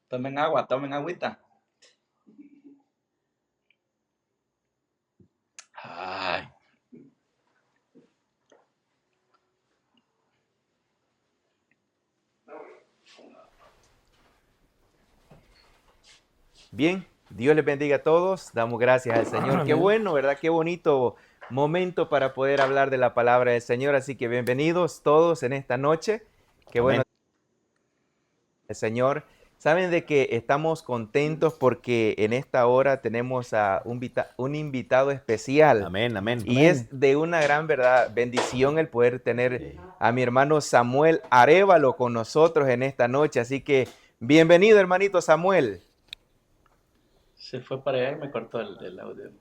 Tomen agua, tomen agüita. Ay. Bien, Dios les bendiga a todos. Damos gracias al Señor. Qué bueno, ¿verdad? Qué bonito momento para poder hablar de la palabra del Señor. Así que bienvenidos todos en esta noche. Qué bueno, Amén. el Señor. Saben de que estamos contentos porque en esta hora tenemos a un invitado especial. Amén, amén. Y es de una gran verdad, bendición el poder tener a mi hermano Samuel Arévalo con nosotros en esta noche. Así que bienvenido, hermanito Samuel. Se fue para allá y me cortó el audio.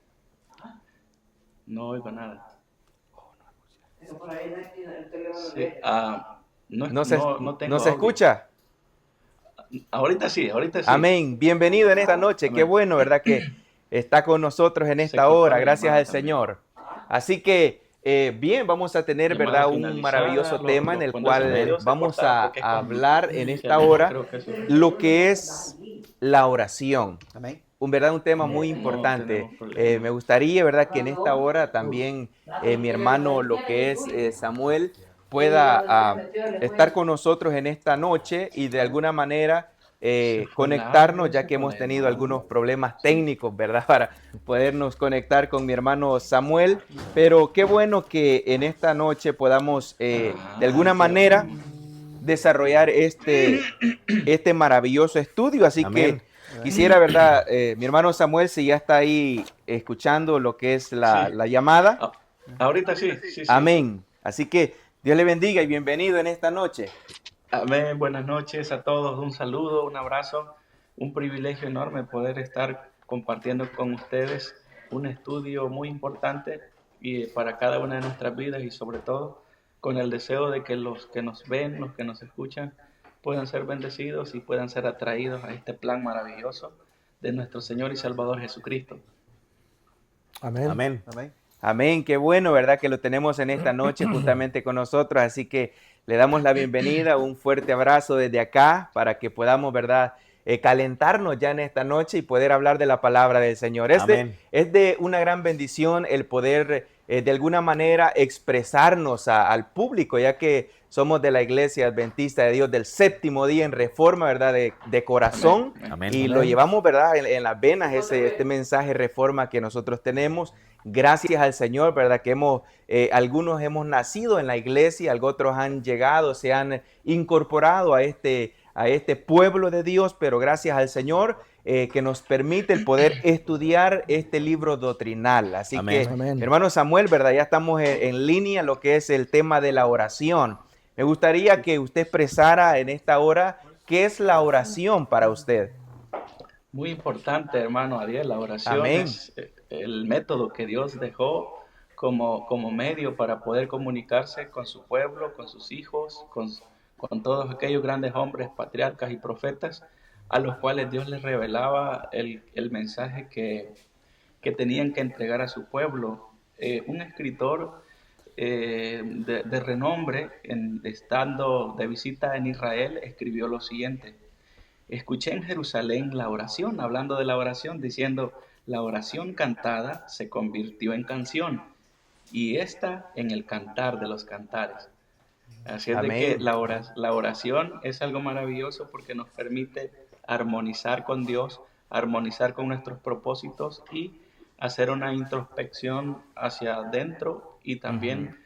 No oigo nada. Sí, no tengo ¿No se audio. escucha? Ahorita sí. Amén. Bienvenido en esta noche. Qué Amén. bueno, ¿verdad? Que está con nosotros en Se esta cortó hora. la Gracias llamada al también. Señor. Así que, bien, vamos a tener, Llamada ¿verdad? Un finalizada. maravilloso tema en el Cuando eso de cual Dios se vamos cortaba porque es a con hablar en esta CNT, hora creo que eso. lo que es la oración. Amén. Un tema muy No importante. tenemos problema. Me gustaría, ¿verdad? Que en esta hora también mi hermano, lo que es Samuel, pueda estar con nosotros en esta noche y de alguna manera Se fue el conectarnos, audio, ya se que fue la hemos tenido llamada. algunos problemas técnicos, ¿verdad? Para podernos conectar con mi hermano Samuel. Pero qué bueno que en esta noche podamos de alguna manera desarrollar este maravilloso estudio. Así Amén. que quisiera, ¿verdad? Mi hermano Samuel, si ya está ahí escuchando lo que es Sí. la llamada. Ah, ahorita sí. Amén. Así que Dios le bendiga y bienvenido en esta noche. Amén, buenas noches a todos, un saludo, un abrazo, un privilegio enorme poder estar compartiendo con ustedes un estudio muy importante y para cada una de nuestras vidas y sobre todo con el deseo de que los que nos ven, los que nos escuchan, puedan ser bendecidos y puedan ser atraídos a este plan maravilloso de nuestro Señor y Salvador Jesucristo. Amén. Amén, qué bueno, ¿verdad? Que lo tenemos en esta noche juntamente con nosotros. Así que le damos la bienvenida, un fuerte abrazo desde acá para que podamos, ¿verdad? Calentarnos ya en esta noche y poder hablar de la palabra del Señor. Amén. Es de una gran bendición el poder de alguna manera expresarnos al público, ya que somos de la Iglesia Adventista de Dios del Séptimo Día en Reforma, ¿verdad? De corazón. Amén. Y lo llevamos, ¿verdad? En las venas este mensaje Reforma que nosotros tenemos. Gracias al Señor, ¿verdad? Que algunos hemos nacido en la iglesia, otros han llegado, se han incorporado a este pueblo de Dios, pero gracias al Señor que nos permite el poder estudiar este libro doctrinal. Así Amén. que, Amén. hermano Samuel, ¿verdad? Ya estamos en línea lo que es el tema de la oración. Me gustaría que usted expresara en esta hora qué es la oración para usted. Muy importante, hermano Ariel, la oración Amén. es el método que Dios dejó como medio para poder comunicarse con su pueblo, con sus hijos, con todos aquellos grandes hombres, patriarcas y profetas, a los cuales Dios les revelaba el mensaje que tenían que entregar a su pueblo. Un escritor de renombre, estando de visita en Israel, escribió lo siguiente: escuché en Jerusalén la oración, hablando de la oración, diciendo, la oración cantada se convirtió en canción y esta en el cantar de los cantares. Así es de que Amén. la oración es algo maravilloso porque nos permite armonizar con Dios, armonizar con nuestros propósitos y hacer una introspección hacia adentro y también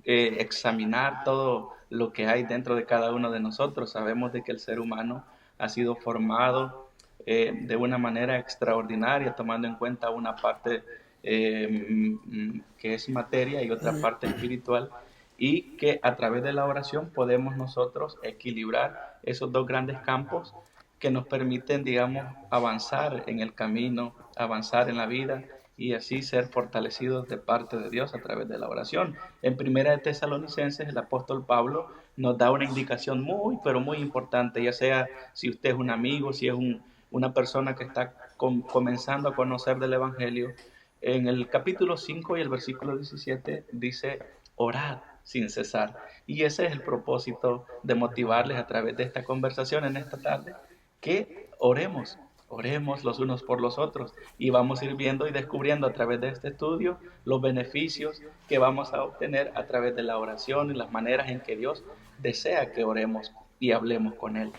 examinar todo lo que hay dentro de cada uno de nosotros. Sabemos de que el ser humano ha sido formado de una manera extraordinaria, tomando en cuenta una parte que es materia y otra parte espiritual, y que a través de la oración podemos nosotros equilibrar esos dos grandes campos que nos permiten, digamos, avanzar en el camino, avanzar en la vida y así ser fortalecidos de parte de Dios a través de la oración. En Primera de Tesalonicenses, el apóstol Pablo nos da una indicación muy, pero muy importante, ya sea si usted es un amigo, si es una persona que está comenzando a conocer del Evangelio. En el capítulo 5 y el versículo 17 dice, orad sin cesar. Y ese es el propósito de motivarles a través de esta conversación en esta tarde, que oremos, oremos los unos por los otros y vamos a ir viendo y descubriendo a través de este estudio los beneficios que vamos a obtener a través de la oración y las maneras en que Dios desea que oremos y hablemos con Él.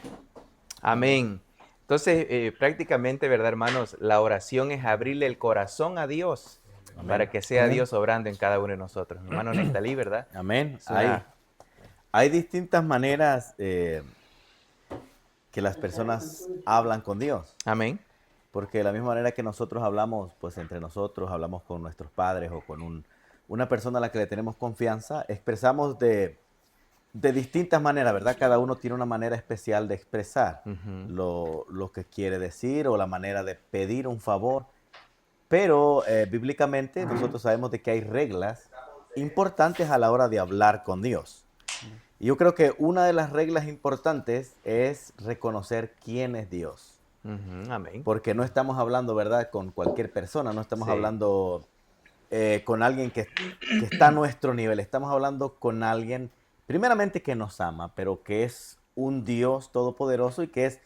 Amén. Entonces, prácticamente, ¿verdad, hermanos? La oración es abrirle el corazón a Dios. Amén. Para que sea Dios obrando en cada uno de nosotros. Hermano Nestalí, ¿verdad? Amén. Hay distintas maneras que las personas hablan con Dios. Amén. Porque de la misma manera que nosotros hablamos, pues entre nosotros, hablamos con nuestros padres o con una persona a la que le tenemos confianza, expresamos de distintas maneras, ¿verdad? Cada uno tiene una manera especial de expresar lo que quiere decir o la manera de pedir un favor. Pero bíblicamente nosotros sabemos de que hay reglas importantes a la hora de hablar con Dios. Y yo creo que una de las reglas importantes es reconocer quién es Dios. Amén. Porque no estamos hablando, ¿verdad?, con cualquier persona, no estamos hablando con alguien que está a nuestro nivel, estamos hablando con alguien, primeramente, que nos ama, pero que es un Dios todopoderoso y que es,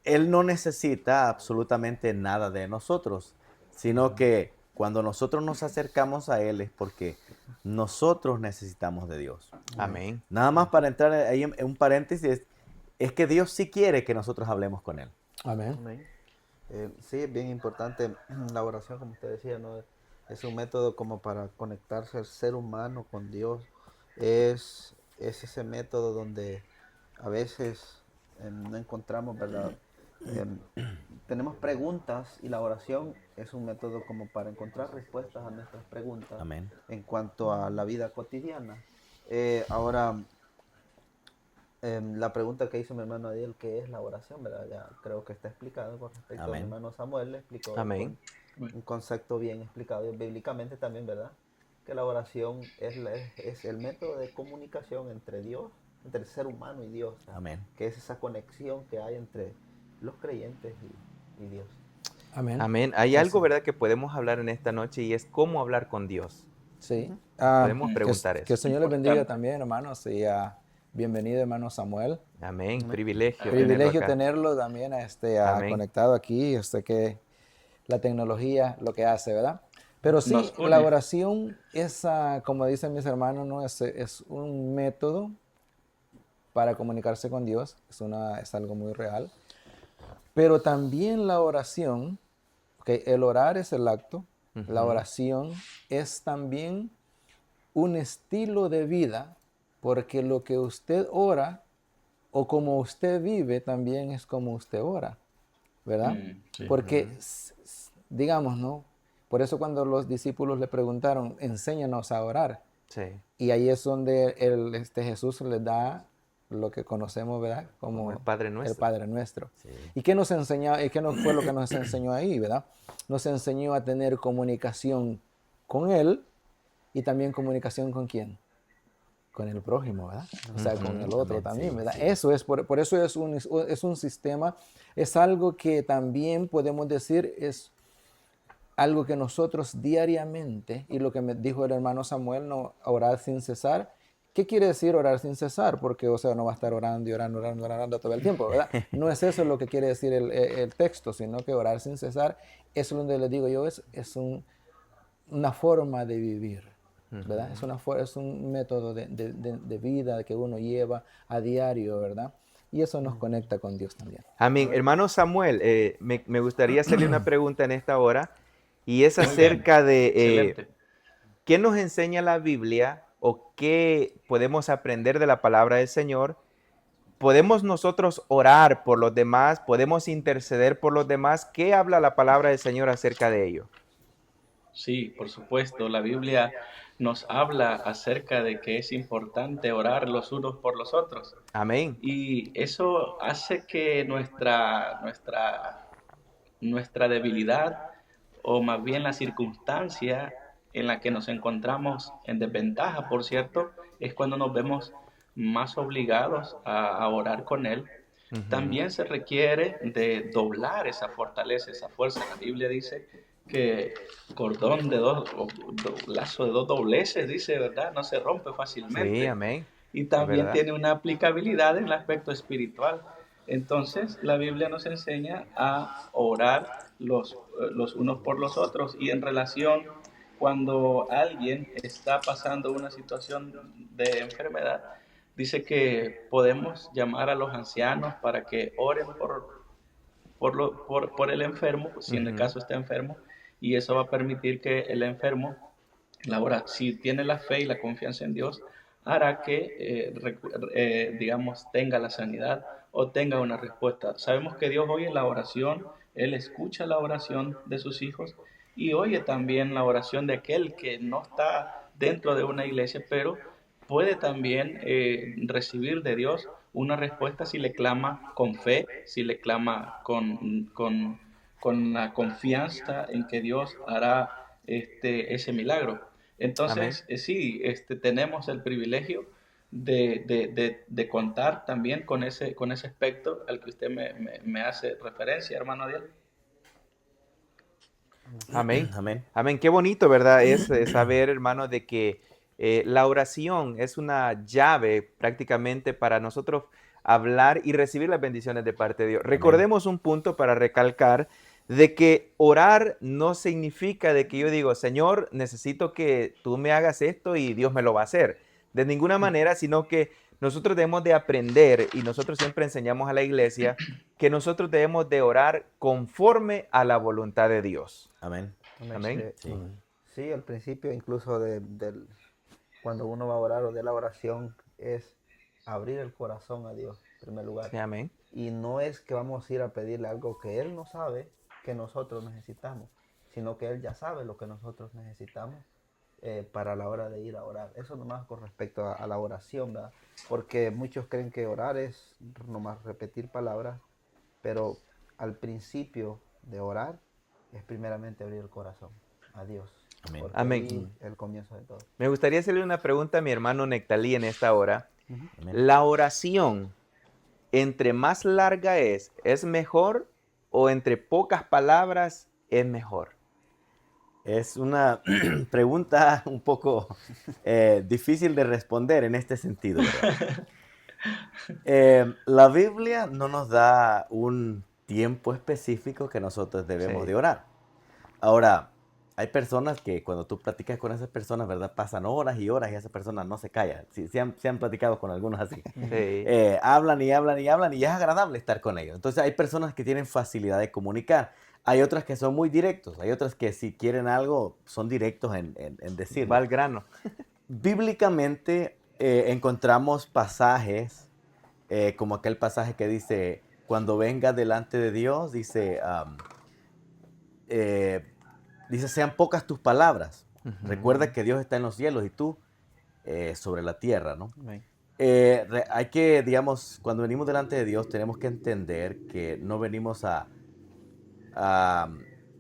Él no necesita absolutamente nada de nosotros, sino que cuando nosotros nos acercamos a Él es porque nosotros necesitamos de Dios. Amén. Nada más para entrar ahí en un paréntesis, es que Dios sí quiere que nosotros hablemos con Él. Amén. Amén. Sí, es bien importante la oración, como usted decía, ¿no? Es un método como para conectarse al ser humano con Dios. Es ese método donde a veces no encontramos, ¿verdad? Tenemos preguntas y la oración es un método como para encontrar respuestas a nuestras preguntas. Amén. En cuanto a la vida cotidiana. Ahora, la pregunta que hizo mi hermano Adiel, ¿qué es la oración? ¿Verdad? Ya creo que está explicado con respecto a mi hermano Samuel, le explicó Amén. un concepto bien explicado bíblicamente también, ¿verdad? Que la oración es el método de comunicación entre Dios, entre el ser humano y Dios. Amén. Que es esa conexión que hay entre los creyentes y Dios. Amén. Amén. Hay algo, ¿verdad?, que podemos hablar en esta noche y es cómo hablar con Dios. Sí. Podemos preguntar que el eso. Señor les bendiga también, hermanos, y bienvenido, hermano Samuel. Amén. Privilegio. Privilegio tenerlo también conectado aquí. Que la tecnología lo que hace, ¿verdad? Pero sí, la oración es, como dicen mis hermanos, ¿no? Es un método para comunicarse con Dios. Es algo muy real. Pero también la oración, el orar es el acto. La oración es también un estilo de vida, porque lo que usted ora o como usted vive también es como usted ora, ¿verdad? Sí. Porque, digamos, ¿no? Por eso cuando los discípulos le preguntaron, enséñanos a orar. Sí. Y ahí es donde Jesús les da lo que conocemos, ¿verdad? Como el Padre Nuestro. El Padre Nuestro. Sí. ¿Y qué nos enseñó? ¿Y qué fue lo que nos enseñó ahí, verdad? Nos enseñó a tener comunicación con Él y también comunicación con ¿quién? Con el prójimo, ¿verdad? O sea, con el otro también, ¿verdad? Sí. Eso es, por eso es un sistema, es algo que también podemos decir es algo que nosotros diariamente, y lo que me dijo el hermano Samuel, no orar sin cesar. ¿Qué quiere decir orar sin cesar? Porque, o sea, no va a estar orando y orando todo el tiempo, ¿verdad? No es eso lo que quiere decir el texto, sino que orar sin cesar es donde les digo yo, es una forma de vivir, ¿verdad? Es un método de vida que uno lleva a diario, ¿verdad? Y eso nos conecta con Dios también. Amén. Hermano Samuel, me gustaría hacerle una pregunta en esta hora, y es acerca de ¿qué nos enseña la Biblia o qué podemos aprender de la palabra del Señor? ¿Podemos nosotros orar por los demás? ¿Podemos interceder por los demás? ¿Qué habla la palabra del Señor acerca de ello? Sí, por supuesto. La Biblia nos habla acerca de que es importante orar los unos por los otros. Amén. Y eso hace que nuestra debilidad, o más bien la circunstancia en la que nos encontramos en desventaja, por cierto, es cuando nos vemos más obligados a orar con Él. También se requiere de doblar esa fortaleza, esa fuerza. La Biblia dice que cordón de lazo de dos dobleces, dice, ¿verdad? No se rompe fácilmente. Sí, amén. Y también tiene una aplicabilidad en el aspecto espiritual. Entonces, la Biblia nos enseña a orar los unos por los otros y en relación cuando alguien está pasando una situación de enfermedad, dice que podemos llamar a los ancianos para que oren por el enfermo, si en el Ujú. caso está enfermo, y eso va a permitir que el enfermo, ahora, si tiene la fe y la confianza en Dios, hará que, digamos, tenga la sanidad o tenga una respuesta. Sabemos que Dios oye la oración, Él escucha la oración de sus hijos y oye también la oración de aquel que no está dentro de una iglesia, pero puede también recibir de Dios una respuesta si le clama con fe, si le clama con la confianza en que Dios hará ese milagro. Amén. Entonces, sí, tenemos el privilegio de contar también con ese aspecto al que usted me hace referencia, hermano Adiel. Amén. Amén. Amén. Qué bonito, ¿verdad? Es saber, hermano, de que la oración es una llave prácticamente para nosotros hablar y recibir las bendiciones de parte de Dios. Amén. Recordemos un punto para recalcar de que orar no significa de que yo digo, Señor, necesito que tú me hagas esto y Dios me lo va a hacer. De ninguna manera, sino que nosotros debemos de aprender y nosotros siempre enseñamos a la iglesia que nosotros debemos de orar conforme a la voluntad de Dios. Amén. Amén. Amén. Sí. Sí, al principio incluso cuando uno va a orar o de la oración es abrir el corazón a Dios en primer lugar. Sí, amén. Y no es que vamos a ir a pedirle algo que Él no sabe que nosotros necesitamos, sino que Él ya sabe lo que nosotros necesitamos para la hora de ir a orar. Eso nomás con respecto a la oración, ¿verdad? Porque muchos creen que orar es nomás repetir palabras, pero al principio de orar es primeramente abrir el corazón a Dios, Amén. porque Amén. ahí es el comienzo de todo. Me gustaría hacerle una pregunta a mi hermano Nectalí en esta hora. Amén. ¿La oración, entre más larga es mejor o entre pocas palabras es mejor? Es una pregunta un poco difícil de responder en este sentido, ¿verdad? La Biblia no nos da un tiempo específico que nosotros debemos Sí. de orar. Ahora, hay personas que cuando tú platicas con esas personas, ¿verdad? Pasan horas y horas y esa persona no se calla. Sí, se han platicado con algunos así. Sí. Hablan y hablan y hablan y es agradable estar con ellos. Entonces hay personas que tienen facilidad de comunicar. Hay otras que son muy directos. Hay otras que si quieren algo son directos en decirlo. Va al grano. Bíblicamente encontramos pasajes como aquel pasaje que dice, cuando venga delante de Dios, dice, eh, dice, sean pocas tus palabras. Recuerda que Dios está en los cielos y tú sobre la tierra, ¿no? Amén. Hay que, digamos, cuando venimos delante de Dios, tenemos que entender que no venimos a,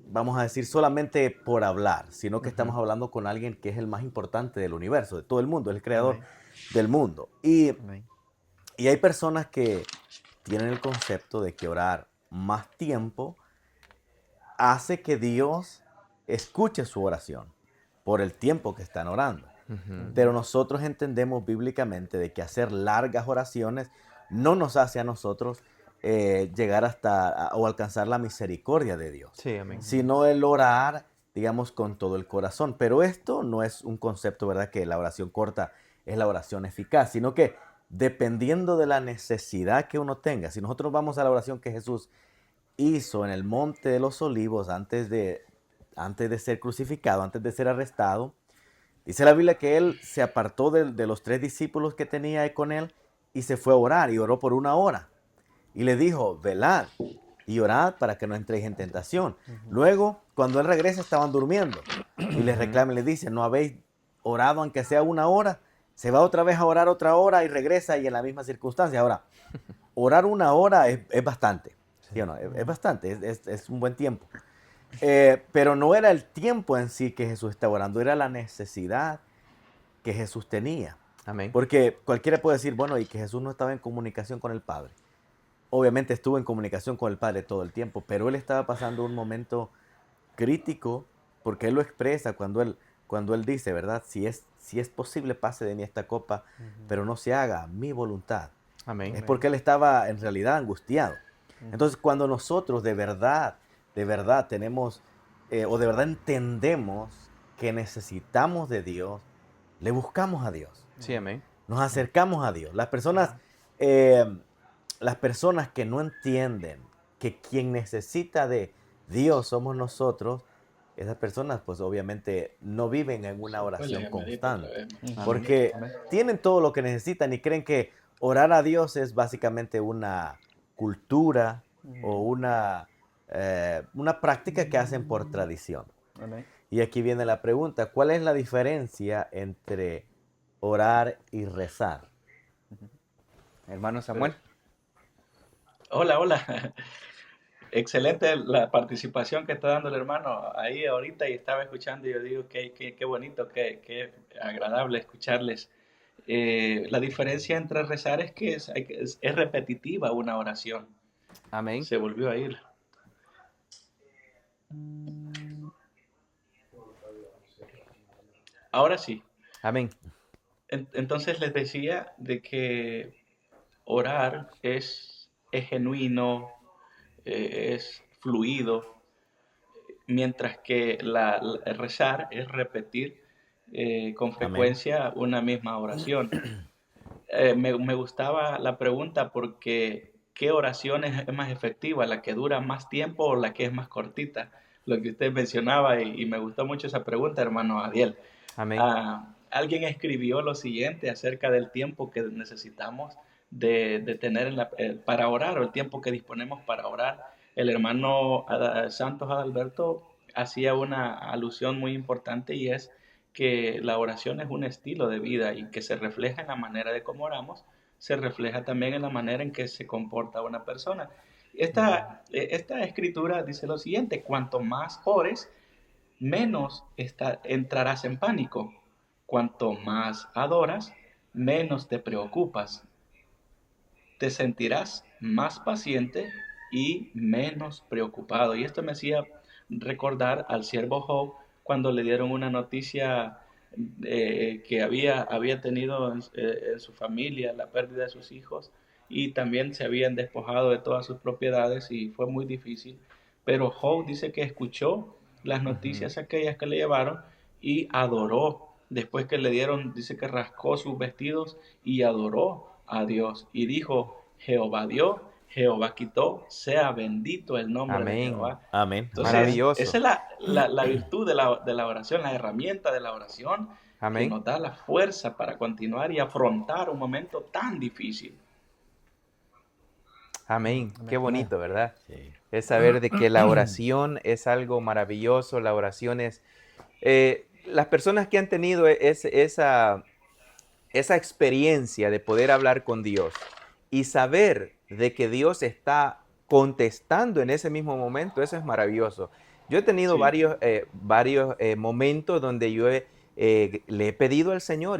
vamos a decir, solamente por hablar, sino que estamos hablando con alguien que es el más importante del universo, de todo el mundo, el creador Amén. del mundo. Y Amén. hay personas que tienen el concepto de que orar más tiempo hace que Dios escuche su oración por el tiempo que están orando. Pero nosotros entendemos bíblicamente de que hacer largas oraciones no nos hace a nosotros llegar hasta o alcanzar la misericordia de Dios, Sí, amén. sino el orar, digamos, con todo el corazón. Pero esto no es un concepto, ¿verdad? Que la oración corta es la oración eficaz, sino que dependiendo de la necesidad que uno tenga, si nosotros vamos a la oración que Jesús hizo en el Monte de los Olivos antes de ser crucificado, antes de ser arrestado, dice la Biblia que él se apartó de los 3 discípulos que tenía con él y se fue a orar y oró por 1 hora. Y le dijo, velad y orad para que no entréis en tentación. Luego, cuando él regresa, estaban durmiendo. Y les reclama y les dice, ¿no habéis orado aunque sea 1 hora? Se va otra vez a orar otra hora y regresa y en la misma circunstancia. Ahora, orar 1 hora es bastante. ¿Sí o no? Es bastante, es un buen tiempo. Pero no era el tiempo en sí que Jesús estaba orando, era la necesidad que Jesús tenía. Amén. Porque cualquiera puede decir, bueno, y que Jesús no estaba en comunicación con el Padre. Obviamente estuvo en comunicación con el Padre todo el tiempo, pero él estaba pasando un momento crítico porque él lo expresa cuando él dice, ¿verdad? Si es posible, pase de mí esta copa, pero no se haga mi voluntad, Amén. Es porque él estaba en realidad angustiado. Entonces, cuando nosotros de verdad tenemos, o de verdad entendemos que necesitamos de Dios, le buscamos a Dios, Sí, amén. nos acercamos a Dios. Eh, las personas que no entienden que quien necesita de Dios somos nosotros, esas personas pues obviamente no viven en una oración constante, Amén. porque Amén. tienen todo lo que necesitan y creen que orar a Dios es básicamente una cultura o una práctica que hacen por tradición. Amén. Y aquí viene la pregunta, ¿cuál es la diferencia entre orar y rezar? Hermano Samuel. Hola, hola. Excelente la participación que está dando el hermano ahí ahorita y estaba escuchando y yo digo qué bonito, qué agradable escucharles. La diferencia entre rezar es que es repetitiva una oración. Amén. Se volvió a ir. Ahora sí. Amén. Entonces les decía de que orar es genuino, es fluido, mientras que rezar es repetir con Amén. frecuencia una misma oración. Me gustaba la pregunta porque ¿qué oración es más efectiva? ¿La que dura más tiempo o la que es más cortita? Lo que usted mencionaba y me gustó mucho esa pregunta, hermano Adiel. Amén. Alguien escribió lo siguiente acerca del tiempo que necesitamos de tener para orar o el tiempo que disponemos para orar. El hermano Santos Adalberto hacía una alusión muy importante y es que la oración es un estilo de vida y que se refleja en la manera de cómo oramos, se refleja también en la manera en que se comporta una persona. Esta escritura dice lo siguiente: cuanto más ores, menos entrarás en pánico. Cuanto más adoras, menos te preocupas. Te sentirás más paciente y menos preocupado. Y esto me hacía recordar al siervo Job cuando le dieron una noticia que había tenido en su familia la pérdida de sus hijos y también se habían despojado de todas sus propiedades y fue muy difícil. Pero Job dice que escuchó las noticias aquellas que le llevaron y adoró. Después que le dieron, dice que rascó sus vestidos y adoró a Dios y dijo: Jehová dio, Jehová quitó, sea bendito el nombre de Amén. Jehová. Amén. Entonces, Maravilloso. esa es la virtud de la oración, la herramienta de la oración que Amén. nos da la fuerza para continuar y afrontar un momento tan difícil. Amén. Qué bonito, ¿verdad? Sí. Es saber de que la oración es algo maravilloso. La oración es... las personas que han tenido esa experiencia de poder hablar con Dios y saber de que Dios está contestando en ese mismo momento, eso es maravilloso. Yo he tenido Sí. varios momentos donde yo le he pedido al Señor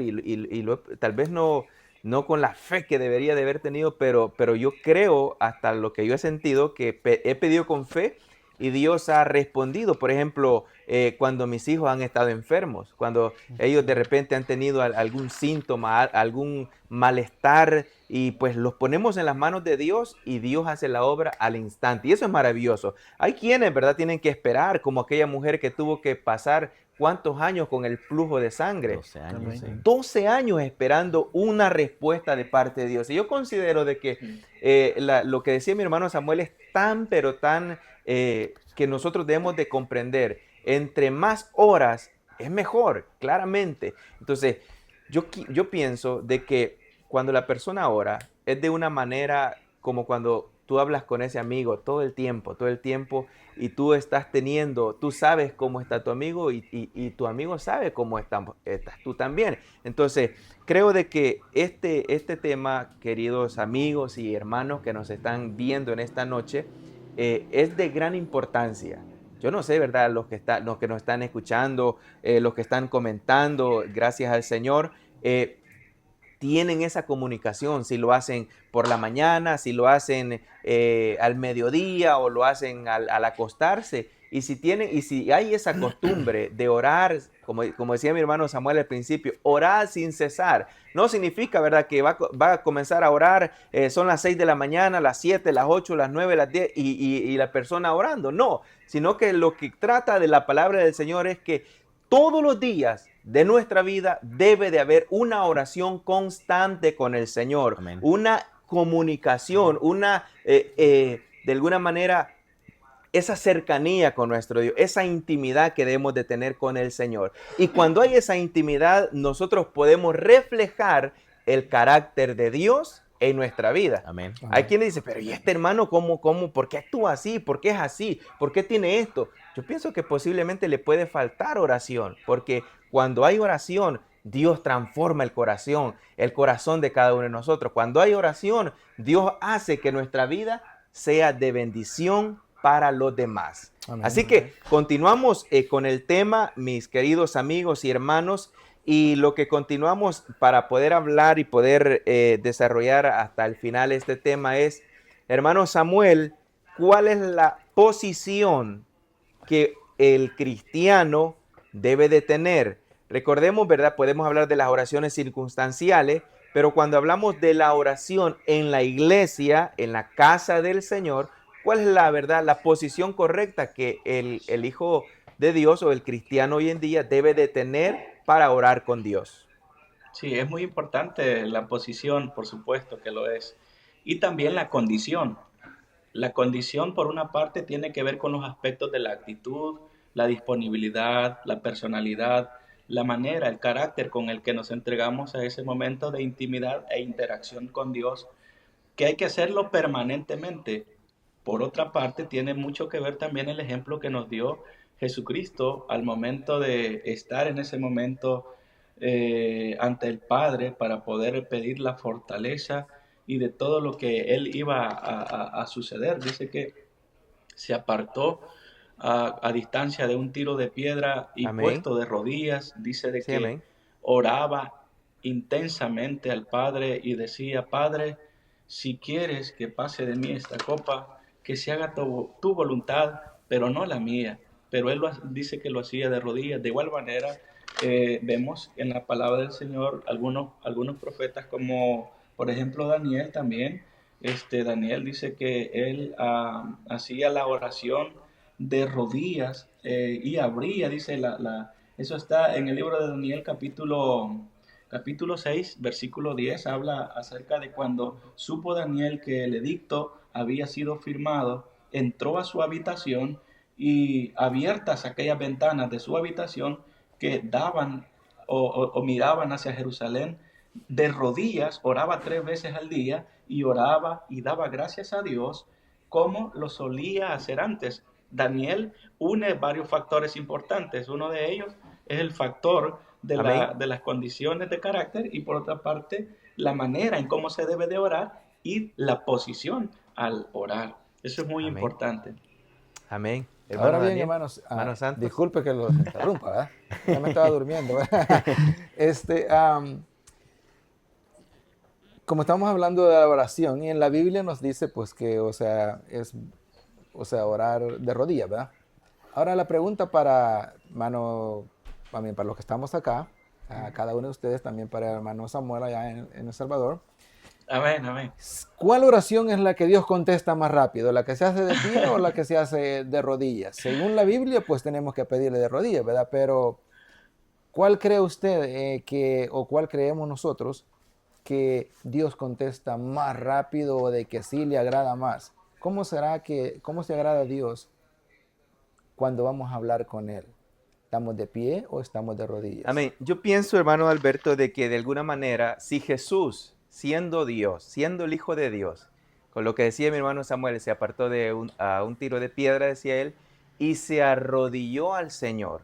tal vez no con la fe que debería de haber tenido, pero yo creo, hasta lo que yo he sentido, que he pedido con fe y Dios ha respondido. Por ejemplo, cuando mis hijos han estado enfermos, cuando ellos de repente han tenido algún síntoma, algún malestar, y pues los ponemos en las manos de Dios y Dios hace la obra al instante. Y eso es maravilloso. Hay quienes, ¿verdad?, tienen que esperar, como aquella mujer que tuvo que pasar ¿cuántos años con el flujo de sangre? 12 años, sí. 12 años esperando una respuesta de parte de Dios. Y yo considero de que lo que decía mi hermano Samuel es tan, pero tan que nosotros debemos de comprender. Entre más horas es mejor, claramente. Entonces, yo pienso de que cuando la persona ora es de una manera como cuando tú hablas con ese amigo todo el tiempo, y tú tú sabes cómo está tu amigo y tu amigo sabe cómo estás tú también. Entonces, creo de que este tema, queridos amigos y hermanos que nos están viendo en esta noche, es de gran importancia. Yo no sé, ¿verdad? Los que nos están escuchando, los que están comentando, gracias al Señor, tienen esa comunicación, si lo hacen por la mañana, si lo hacen al mediodía o lo hacen al acostarse. Y si hay esa costumbre de orar, como decía mi hermano Samuel al principio, orar sin cesar, no significa, ¿verdad?, que va a comenzar a orar, son las 6 de la mañana, las 7, las 8, las 9, las 10, y la persona orando. No, sino que lo que trata de la palabra del Señor es que todos los días de nuestra vida debe de haber una oración constante con el Señor, Amén. una comunicación, de alguna manera, esa cercanía con nuestro Dios, esa intimidad que debemos de tener con el Señor. Y cuando hay esa intimidad, nosotros podemos reflejar el carácter de Dios en nuestra vida. Amén. Hay quien dice, pero ¿y este hermano por qué actúa así? ¿Por qué es así? ¿Por qué tiene esto? Yo pienso que posiblemente le puede faltar oración, porque cuando hay oración, Dios transforma el corazón de cada uno de nosotros. Cuando hay oración, Dios hace que nuestra vida sea de bendición para los demás. Amén. Así que continuamos con el tema, mis queridos amigos y hermanos, y lo que continuamos para poder hablar y poder desarrollar hasta el final este tema es, hermano Samuel, ¿cuál es la posición que el cristiano debe de tener? Recordemos, ¿verdad? Podemos hablar de las oraciones circunstanciales, pero cuando hablamos de la oración en la iglesia, en la casa del Señor, ¿cuál es la verdad, la posición correcta que el Hijo de Dios o el cristiano hoy en día debe de tener para orar con Dios? Sí, es muy importante la posición, por supuesto que lo es. Y también la condición. La condición, por una parte, tiene que ver con los aspectos de la actitud, la disponibilidad, la personalidad, la manera, el carácter con el que nos entregamos a ese momento de intimidad e interacción con Dios, que hay que hacerlo permanentemente. Por otra parte, tiene mucho que ver también el ejemplo que nos dio Jesucristo al momento de estar en ese momento ante el Padre para poder pedir la fortaleza y de todo lo que él iba a suceder. Dice que se apartó a distancia de un tiro de piedra y Amén. puesto de rodillas. Dice de Sí, que amén. oraba intensamente al Padre y decía, Padre, si quieres que pase de mí esta copa, que se haga tu voluntad, pero no la mía. Pero él dice que lo hacía de rodillas. De igual manera, vemos en la palabra del Señor algunos profetas como, por ejemplo, Daniel también. Daniel dice que él hacía la oración de rodillas y abría, dice, eso está en el libro de Daniel capítulo 6, versículo 10, habla acerca de cuando supo Daniel que el edicto había sido firmado, entró a su habitación y abiertas aquellas ventanas de su habitación que daban o miraban hacia Jerusalén, de rodillas oraba 3 veces al día y oraba y daba gracias a Dios como lo solía hacer antes. Daniel une varios factores importantes. Uno de ellos es el factor de Amén. de las condiciones de carácter y por otra parte la manera en cómo se debe de orar y la posición al orar. Eso es muy Amén. importante. Amén. Ahora bien, Daniel, hermanos, hermano Santos. disculpe que los interrumpa, ¿verdad? Ya me estaba durmiendo, ¿verdad? Como estamos hablando de la oración, y en la Biblia nos dice, pues, que, orar de rodillas, ¿verdad? Ahora la pregunta para para los que estamos acá, a cada uno de ustedes, también para el hermano Samuel allá en El Salvador, Amén, amén. ¿cuál oración es la que Dios contesta más rápido? ¿La que se hace de pie o la que se hace de rodillas? Según la Biblia, pues tenemos que pedirle de rodillas, ¿verdad? Pero, ¿cuál cree usted o cuál creemos nosotros que Dios contesta más rápido o de que sí le agrada más? ¿Cómo se agrada a Dios cuando vamos a hablar con Él? ¿Estamos de pie o estamos de rodillas? Amén. Yo pienso, hermano Alberto, de que de alguna manera, si Jesús, siendo Dios, siendo el Hijo de Dios, con lo que decía mi hermano Samuel, se apartó a un tiro de piedra, decía él, y se arrodilló al Señor.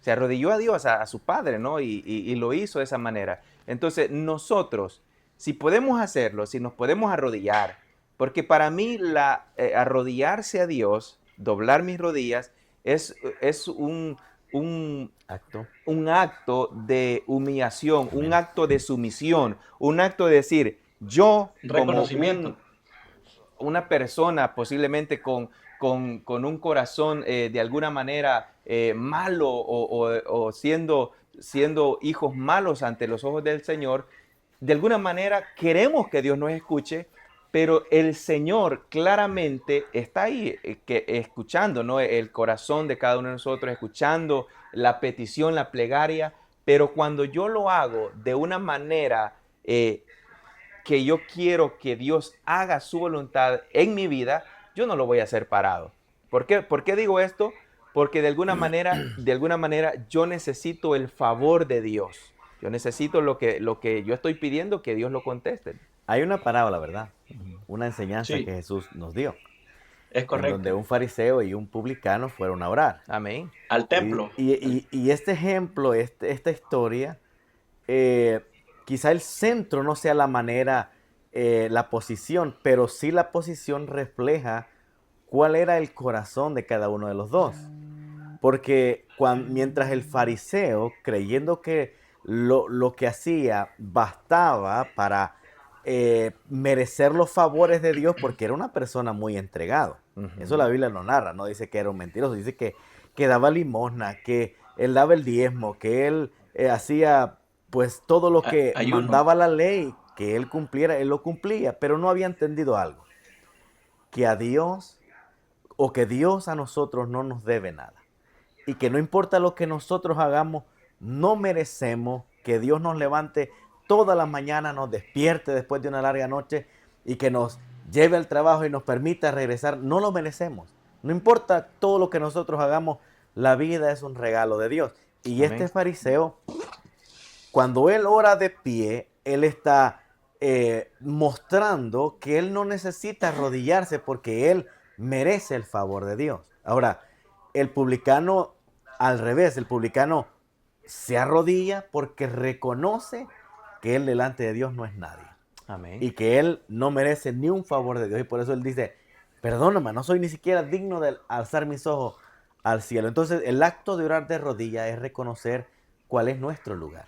Se arrodilló a Dios, a su Padre, ¿no? Y lo hizo de esa manera. Entonces, nosotros, si podemos hacerlo, si nos podemos arrodillar, porque para mí arrodillarse a Dios, doblar mis rodillas, es un acto de humillación, un acto de sumisión, un acto de decir, yo como Reconocimiento. una persona posiblemente con un corazón de alguna manera malo o siendo hijos malos ante los ojos del Señor, de alguna manera queremos que Dios nos escuche, pero el Señor claramente está ahí escuchando, ¿no? El corazón de cada uno de nosotros, escuchando la petición, la plegaria, pero cuando yo lo hago de una manera que yo quiero que Dios haga su voluntad en mi vida, yo no lo voy a hacer parado. ¿Por qué digo esto? Porque de alguna manera yo necesito el favor de Dios. Yo necesito lo que yo estoy pidiendo que Dios lo conteste. Hay una parábola, ¿verdad? Una enseñanza que Sí, Jesús nos dio, es en donde correcto. un fariseo y un publicano fueron a orar. Amén. Al Y, templo. y este ejemplo, esta historia, eh, quizá el centro no sea la manera, la posición, pero sí la posición refleja cuál era el corazón de cada uno de los dos. Porque mientras el fariseo, creyendo que lo que hacía bastaba para merecer los favores de Dios, porque era una persona muy entregado. Eso la Biblia no narra, no dice que era un mentiroso, dice que daba limosna, que él daba el diezmo, que él hacía pues todo lo que Ayuno. mandaba la ley, que él cumpliera, él lo cumplía, pero no había entendido algo, que a Dios o que Dios a nosotros no nos debe nada y que no importa lo que nosotros hagamos, no merecemos que Dios nos levante todas las mañanas, nos despierte después de una larga noche y que nos lleve al trabajo y nos permita regresar. No lo merecemos. No importa todo lo que nosotros hagamos, la vida es un regalo de Dios. Y Amén. este fariseo, cuando él ora de pie, él está mostrando que él no necesita arrodillarse porque él merece el favor de Dios. Ahora, el publicano, al revés, el publicano se arrodilla porque reconoce que él delante de Dios no es nadie Amén. y que él no merece ni un favor de Dios. Y por eso él dice, perdóname, no soy ni siquiera digno de alzar mis ojos al cielo. Entonces, el acto de orar de rodillas es reconocer cuál es nuestro lugar.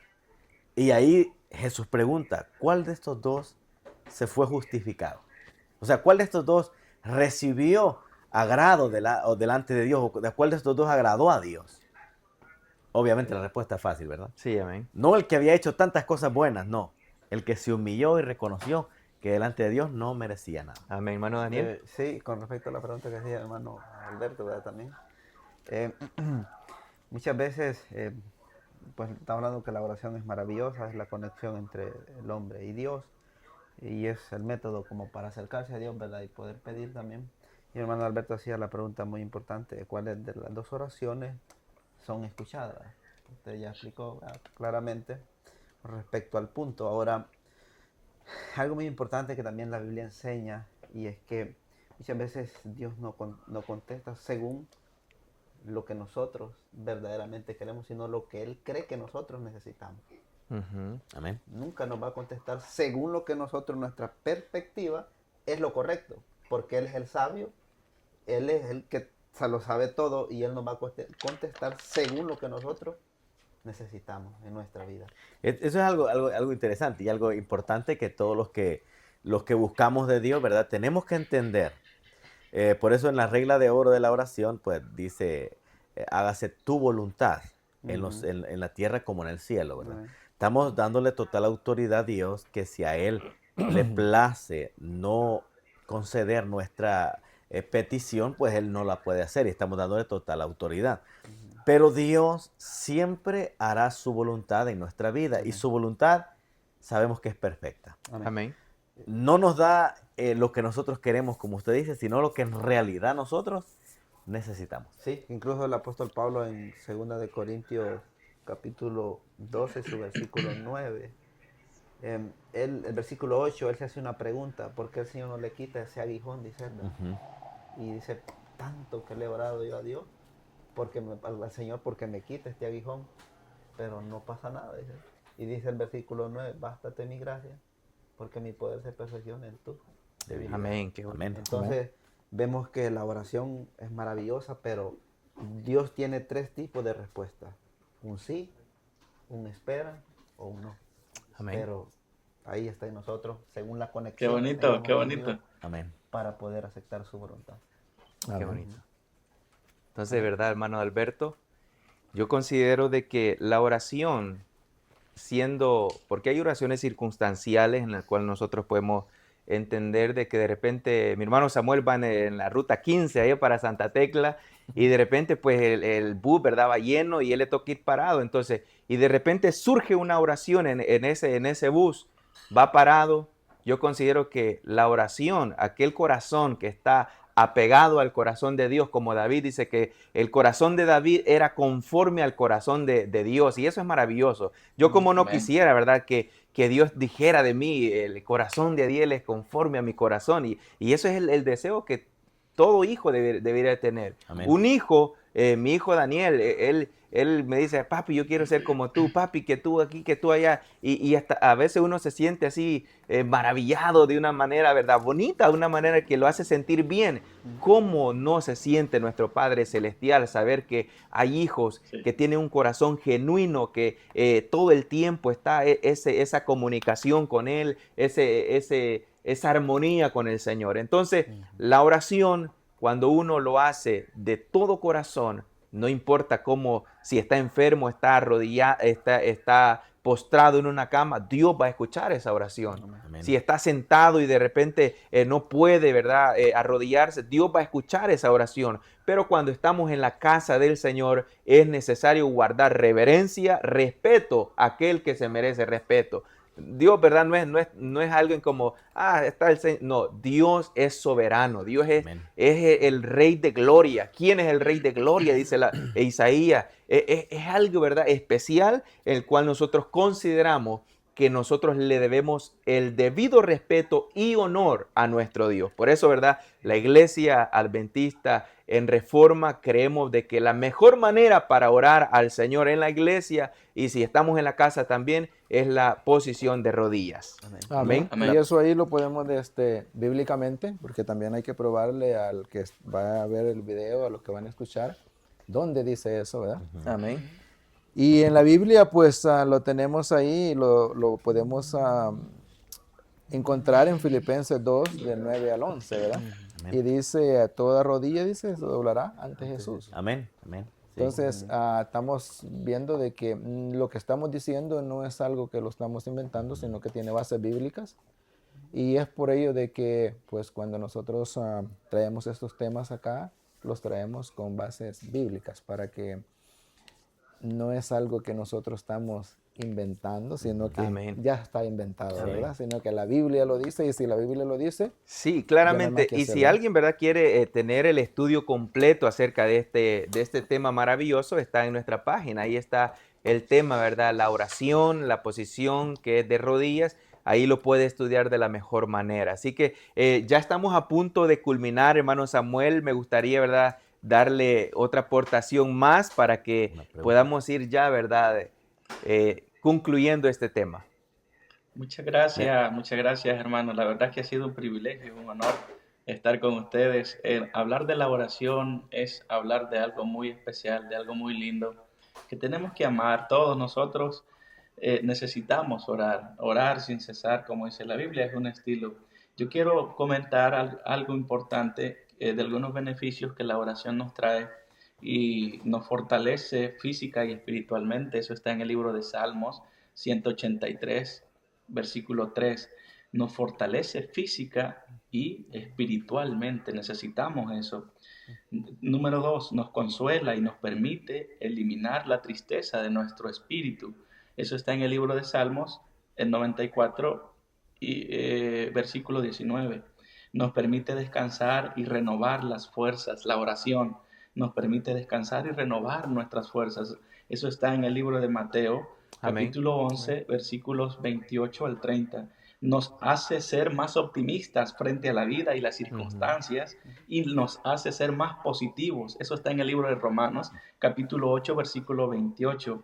Y ahí Jesús pregunta, ¿cuál de estos dos se fue justificado? O sea, ¿cuál de estos dos recibió agrado delante de Dios? ¿O de cuál de estos dos agradó a Dios? Obviamente la respuesta es fácil, ¿verdad? Sí, amén. No el que había hecho tantas cosas buenas, no. El que se humilló y reconoció que delante de Dios no merecía nada. Amén, hermano Daniel. Sí, con respecto a la pregunta que hacía el hermano Alberto, ¿verdad? También. Eh, muchas veces, pues estamos hablando que la oración es maravillosa, es la conexión entre el hombre y Dios, y es el método como para acercarse a Dios, ¿verdad? Y poder pedir también. Y el hermano Alberto hacía la pregunta muy importante, ¿cuáles de las dos oraciones son escuchadas? Usted ya explicó claramente respecto al punto. Ahora, algo muy importante que también la Biblia enseña, y es que muchas veces Dios no contesta según lo que nosotros verdaderamente queremos, sino lo que Él cree que nosotros necesitamos. Ujú. Amén. Nunca nos va a contestar según lo que nosotros, nuestra perspectiva, es lo correcto, porque Él es el sabio, Él es el que lo sabe todo y Él nos va a contestar según lo que nosotros necesitamos en nuestra vida. Eso es algo interesante y algo importante que todos los que buscamos de Dios, ¿verdad? Tenemos que entender. Por eso en la regla de oro de la oración, pues dice, hágase tu voluntad en la tierra como en el cielo, ¿verdad? Amén. Estamos dándole total autoridad a Dios que si a Él le place no conceder nuestra petición, pues Él no la puede hacer y estamos dándole total autoridad. Pero Dios siempre hará su voluntad en nuestra vida y su voluntad sabemos que es perfecta. Amén. Amén. No nos da lo que nosotros queremos, como usted dice, sino lo que en realidad nosotros necesitamos. Sí, incluso el apóstol Pablo en 2 de Corintios capítulo 12, su versículo 9, el versículo 8, él se hace una pregunta, ¿por qué el Señor no le quita ese aguijón? Dice él, ¿verdad? Y dice, tanto que le he orado yo a Dios, al Señor, porque me quita este aguijón, pero no pasa nada, dice. Y dice el versículo 9, bástate mi gracia, porque mi poder se perfecciona en tu debilidad. Amén. Qué bueno. Amén. Entonces, vemos que la oración es maravillosa, pero Dios tiene 3 tipos de respuestas. Un sí, un espera o un no. Amén. Pero ahí está en nosotros, según la Qué conexión. que bonito, tengamos qué con bonito. Dios. Amén. para poder aceptar su voluntad. Qué Amén. bonito. Entonces, ¿verdad, hermano Alberto? Yo considero de que la oración, porque hay oraciones circunstanciales en las cuales nosotros podemos entender de que de repente mi hermano Samuel va en la ruta 15 ahí para Santa Tecla y de repente pues el bus, ¿verdad? Va lleno y él le toca ir parado. Entonces, y de repente surge una oración en ese bus, va parado. Yo considero que la oración, aquel corazón que está apegado al corazón de Dios, como David dice que el corazón de David era conforme al corazón de Dios, y eso es maravilloso. Yo como no Amén. quisiera, ¿verdad? Que Dios dijera de mí, el corazón de Adiel es conforme a mi corazón, y eso es el deseo que todo hijo debería tener. Amén. Un hijo, mi hijo Daniel, él me dice, papi, yo quiero ser como tú, papi, que tú aquí, que tú allá, y hasta a veces uno se siente así maravillado de una manera, ¿verdad? Bonita, de una manera que lo hace sentir bien. ¿Cómo no se siente nuestro Padre Celestial saber que hay hijos Sí. que tienen un corazón genuino, que todo el tiempo está esa comunicación con Él, esa armonía con el Señor? Entonces, la oración, cuando uno lo hace de todo corazón, no importa cómo, si está enfermo, está arrodillado, está postrado en una cama, Dios va a escuchar esa oración. Amén. Si está sentado y de repente no puede, ¿verdad? Arrodillarse, Dios va a escuchar esa oración. Pero cuando estamos en la casa del Señor, es necesario guardar reverencia, respeto a aquel que se merece respeto. Dios, ¿verdad? No es alguien como, está el Señor. No, Dios es soberano. Dios Amén. es el Rey de gloria. ¿Quién es el Rey de gloria? Dice Isaías. Es algo, ¿verdad? Especial, el cual nosotros consideramos que nosotros le debemos el debido respeto y honor a nuestro Dios. Por eso, ¿verdad? La Iglesia Adventista en Reforma creemos de que la mejor manera para orar al Señor en la iglesia, y si estamos en la casa también, es la posición de rodillas. Amén. Amén. Amén. Y eso ahí lo podemos bíblicamente, porque también hay que probarle al que va a ver el video, a los que van a escuchar, dónde dice eso, ¿verdad? Amén. Y en la Biblia, pues lo tenemos ahí, lo podemos encontrar en Filipenses 2, del 9 al 11, ¿verdad? Amén. Y dice, a toda rodilla, dice, se doblará ante Jesús. Amén. Amén. Sí. Entonces, estamos viendo de que lo que estamos diciendo no es algo que lo estamos inventando, sino que tiene bases bíblicas. Y es por ello de que, pues, cuando nosotros traemos estos temas acá, los traemos con bases bíblicas, para que no es algo que nosotros estamos inventando, sino que Amén. ya está inventado, Sí. ¿verdad? Sino que la Biblia lo dice, y si la Biblia lo dice, Sí, Ya no hay claramente. más que Y hacer, si ¿verdad? alguien, ¿verdad?, quiere tener el estudio completo acerca de este tema maravilloso, está en nuestra página. Ahí está el tema, ¿verdad? La oración, la posición que es de rodillas. Ahí lo puede estudiar de la mejor manera. Así que ya estamos a punto de culminar, hermano Samuel. Me gustaría, ¿verdad?, darle otra aportación más para que Una pregunta. podamos ir ya, ¿verdad?, concluyendo este tema. Muchas gracias, hermano. La verdad que ha sido un privilegio, un honor estar con ustedes. Hablar de la oración es hablar de algo muy especial, de algo muy lindo, que tenemos que amar. Todos nosotros necesitamos orar sin cesar, como dice la Biblia, es un estilo. Yo quiero comentar algo importante de algunos beneficios que la oración nos trae y nos fortalece física y espiritualmente. Eso está en el libro de Salmos 183, versículo 3. Nos fortalece física y espiritualmente. Necesitamos eso. Número 2, nos consuela y nos permite eliminar la tristeza de nuestro espíritu. Eso está en el libro de Salmos, el 94, versículo 19. Nos permite descansar y renovar las fuerzas. La oración nos permite descansar y renovar nuestras fuerzas. Eso está en el libro de Mateo, Amén. capítulo 11, versículos 28 al 30. Nos hace ser más optimistas frente a la vida y las circunstancias, y nos hace ser más positivos. Eso está en el libro de Romanos, capítulo 8, versículo 28.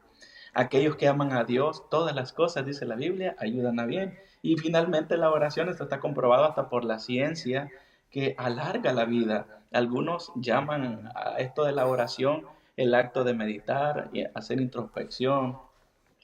Aquellos que aman a Dios, todas las cosas, dice la Biblia, ayudan a bien. Y finalmente la oración, esto está comprobado hasta por la ciencia, que alarga la vida. Algunos llaman a esto de la oración el acto de meditar y hacer introspección,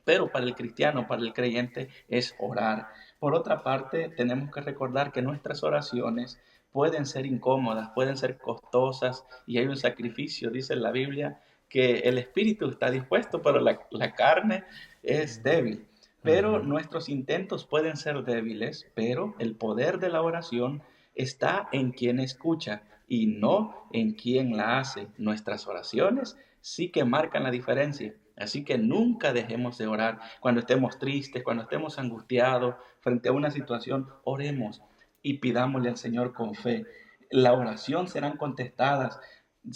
pero para el cristiano, para el creyente, es orar. Por otra parte, tenemos que recordar que nuestras oraciones pueden ser incómodas, pueden ser costosas y hay un sacrificio, dice la Biblia, que el espíritu está dispuesto, pero la carne es débil. Pero nuestros intentos pueden ser débiles, pero el poder de la oración está en quien escucha y no en quien la hace. Nuestras oraciones sí que marcan la diferencia. Así que nunca dejemos de orar. Cuando estemos tristes, cuando estemos angustiados frente a una situación, oremos y pidámosle al Señor con fe. La oración serán contestadas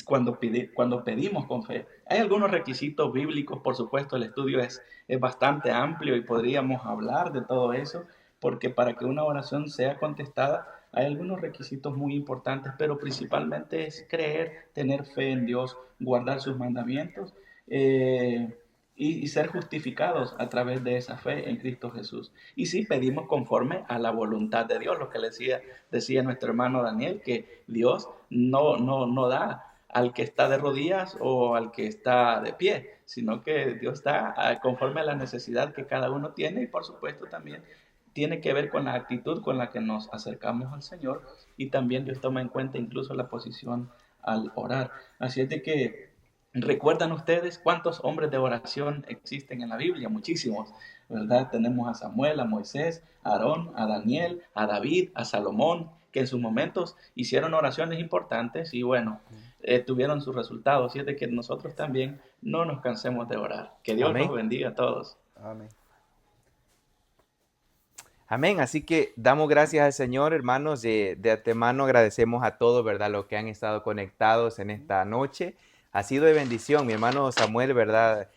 cuando pedimos con fe. Hay algunos requisitos bíblicos, por supuesto, el estudio es bastante amplio y podríamos hablar de todo eso, porque para que una oración sea contestada hay algunos requisitos muy importantes, pero principalmente es creer, tener fe en Dios, guardar sus mandamientos y ser justificados a través de esa fe en Cristo Jesús. Y sí, pedimos conforme a la voluntad de Dios, lo que decía nuestro hermano Daniel, que Dios no da al que está de rodillas o al que está de pie, sino que Dios da conforme a la necesidad que cada uno tiene y por supuesto también tiene que ver con la actitud con la que nos acercamos al Señor y también Dios toma en cuenta incluso la posición al orar. Así es de que, ¿recuerdan ustedes cuántos hombres de oración existen en la Biblia? Muchísimos, ¿verdad? Tenemos a Samuel, a Moisés, a Aarón, a Daniel, a David, a Salomón, que en sus momentos hicieron oraciones importantes y bueno, tuvieron sus resultados. Así es de que nosotros también no nos cansemos de orar. Que Dios Amén. nos bendiga a todos. Amén. Amén. Así que damos gracias al Señor, hermanos. De antemano agradecemos a todos, ¿verdad? Los que han estado conectados en esta noche. Ha sido de bendición. Mi hermano Samuel, ¿verdad?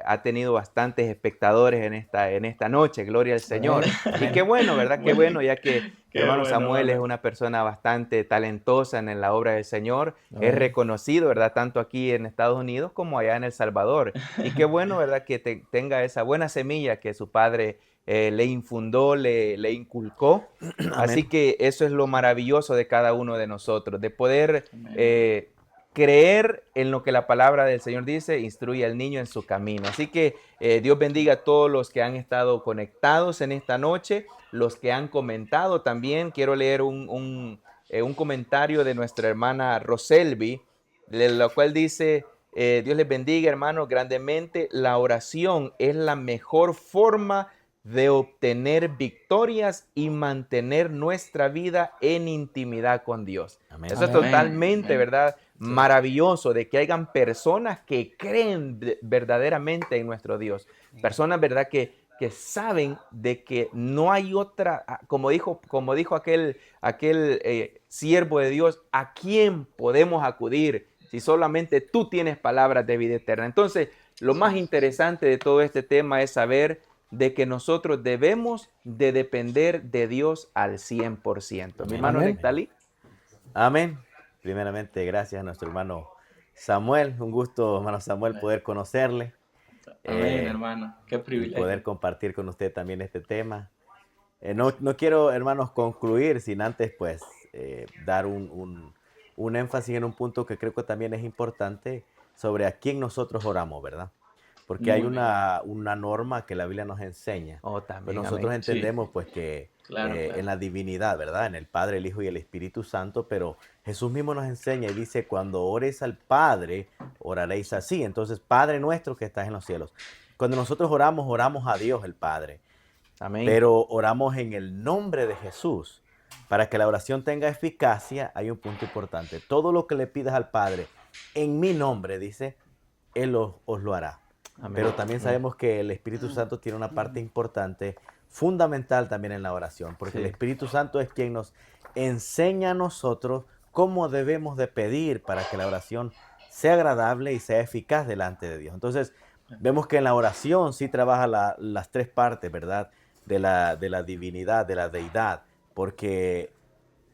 Ha tenido bastantes espectadores en esta noche. Gloria al Señor. Y qué bueno, ¿verdad? Qué bueno, ya que Qué hermano bueno, Samuel vale. es una persona bastante talentosa en la obra del Señor. Amén. Es reconocido, ¿verdad? Tanto aquí en Estados Unidos como allá en El Salvador. Y qué bueno, ¿verdad? Que tenga esa buena semilla que su padre le infundó, le inculcó. Así que eso es lo maravilloso de cada uno de nosotros, de poder Amén. creer en lo que la palabra del Señor dice, instruye al niño en su camino. Así que Dios bendiga a todos los que han estado conectados en esta noche, los que han comentado también. Quiero leer un comentario de nuestra hermana Roselvi, de lo cual dice: Dios les bendiga, hermanos, grandemente. La oración es la mejor forma de obtener victorias y mantener nuestra vida en intimidad con Dios. Amén. Eso es Amén. totalmente, Amén. ¿verdad? Maravilloso de que hayan personas que creen verdaderamente en nuestro Dios. Personas, ¿verdad? Que saben de que no hay otra, como dijo aquel siervo de Dios, ¿a quién podemos acudir si solamente tú tienes palabras de vida eterna? Entonces, lo más interesante de todo este tema es saber de que nosotros debemos de depender de Dios al 100%. Mi hermano Amén. Nectalí. Amén. Primeramente, gracias a nuestro hermano Samuel. Un gusto, hermano Samuel, poder conocerle. Amén, hermano. Qué Y poder privilegio. compartir con usted también este tema. No quiero, hermanos, concluir sin antes, pues, dar un énfasis en un punto que creo que también es importante sobre a quién nosotros oramos, ¿verdad? Porque hay Muy bien. una norma que la Biblia nos enseña. Oh, Pues también, nosotros amén. entendemos, pues, que Claro, claro. en la divinidad, ¿verdad? En el Padre, el Hijo y el Espíritu Santo, pero Jesús mismo nos enseña y dice: cuando ores al Padre, oraréis así. Entonces, Padre nuestro que estás en los cielos. Cuando nosotros oramos, oramos a Dios el Padre, Amén. pero oramos en el nombre de Jesús. Para que la oración tenga eficacia, hay un punto importante. Todo lo que le pidas al Padre en mi nombre, dice, Él os lo hará. Amén. Pero también sabemos que el Espíritu Santo tiene una parte importante, fundamental también en la oración, porque Sí. el Espíritu Santo es quien nos enseña a nosotros cómo debemos de pedir para que la oración sea agradable y sea eficaz delante de Dios. Entonces, vemos que en la oración sí trabaja las tres partes, ¿verdad? De la divinidad, de la deidad, porque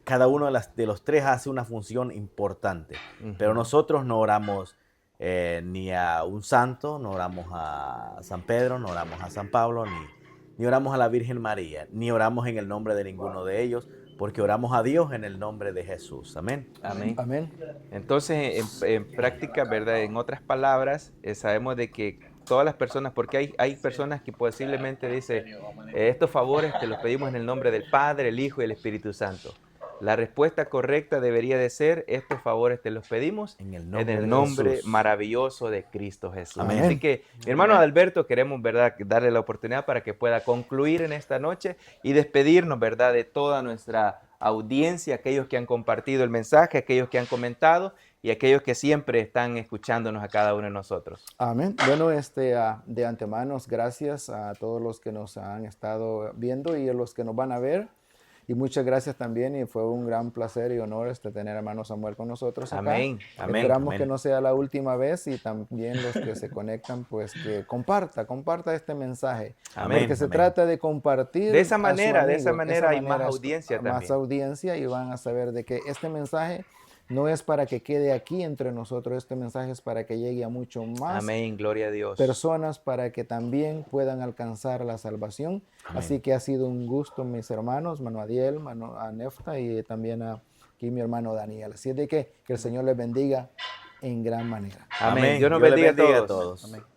cada uno de los tres hace una función importante. Pero nosotros no oramos ni a un santo, no oramos a San Pedro, no oramos a San Pablo, ni oramos a la Virgen María, ni oramos en el nombre de ninguno de ellos, porque oramos a Dios en el nombre de Jesús. Amén. Amén. Amén. Entonces, en práctica, ¿verdad? En otras palabras, sabemos de que todas las personas, porque hay personas que posiblemente dicen, estos favores te los pedimos en el nombre del Padre, el Hijo y el Espíritu Santo. La respuesta correcta debería de ser, estos favores te los pedimos En el en nombre el de nombre Jesús. maravilloso de Cristo Jesús. Amén. Así que, mi hermano Alberto, queremos, ¿verdad?, darle la oportunidad para que pueda concluir en esta noche y despedirnos, ¿verdad?, de toda nuestra audiencia, aquellos que han compartido el mensaje, aquellos que han comentado y aquellos que siempre están escuchándonos a cada uno de nosotros. Amén. Bueno, de antemano, gracias a todos los que nos han estado viendo y a los que nos van a ver. Y muchas gracias también, y fue un gran placer y honor tener a hermano Samuel con nosotros acá. Amén, amén, Esperamos amén. que no sea la última vez, y también los que se conectan, pues que comparta este mensaje. Amén, Porque se amén. trata de compartir De esa a su manera amigo. hay más audiencia más también. audiencia, y van a saber de que este mensaje no es para que quede aquí entre nosotros, este mensaje es para que llegue a mucho más Amén, gloria a Dios. personas, para que también puedan alcanzar la salvación. Amén. Así que ha sido un gusto, mis hermanos, mano Adiel, mano a Nefta, y también aquí mi hermano Daniel. Así es de que el Señor les bendiga en gran manera. Amén. Amén. Dios nos Dios les bendiga a bendiga todos. a todos. Amén.